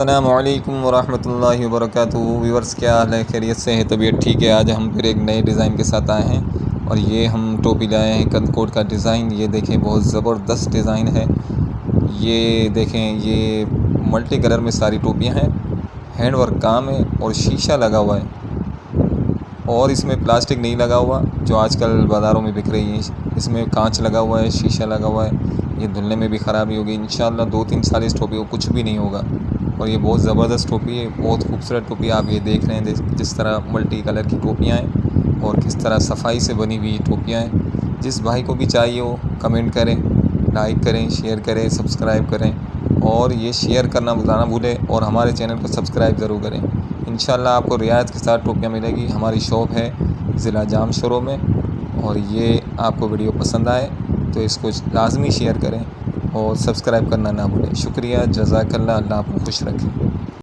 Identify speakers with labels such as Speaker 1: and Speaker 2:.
Speaker 1: अस्सलामुअलैकुम वरहमतुल्लाहि वबरकातुहू। व्यूअर्स, क्या हाल है? खैरियत से है? तबीयत ठीक है? आज हम फिर एक नए डिज़ाइन के साथ आए हैं और ये हम टोपी लाए हैं कंदकोट का डिज़ाइन। ये देखें, बहुत ज़बरदस्त डिज़ाइन है। ये देखें, ये मल्टी कलर में सारी टोपियां हैं। हैंड वर्क काम है और शीशा लगा हुआ है और इसमें प्लास्टिक नहीं लगा हुआ जो आजकल बाज़ारों में बिक रही है। इसमें कांच लगा हुआ है, शीशा लगा हुआ है। ये धुलने में भी ख़राबी होगी। इंशाल्लाह 2-3 साल इस टोपी को कुछ भी नहीं होगा। और ये बहुत ज़बरदस्त टोपी है, बहुत खूबसूरत टोपी है। आप ये देख रहे हैं जिस तरह मल्टी कलर की टोपियाँ हैं और किस तरह सफाई से बनी हुई टोपियाँ हैं। जिस भाई को भी चाहिए हो कमेंट करें, लाइक करें, शेयर करें, सब्सक्राइब करें और ये शेयर करना ना भूलें और हमारे चैनल को सब्सक्राइब ज़रूर करें। इंशाल्लाह आपको रियायत के साथ टोपियाँ मिलेगी। हमारी शॉप है ज़िला जाम शोरों में। और ये आपको वीडियो पसंद आए तो इसको लाजमी शेयर करें और सब्सक्राइब करना ना भूलें। शुक्रिया, जज़ाकल्लाह। अल्लाह आपको खुश रखे।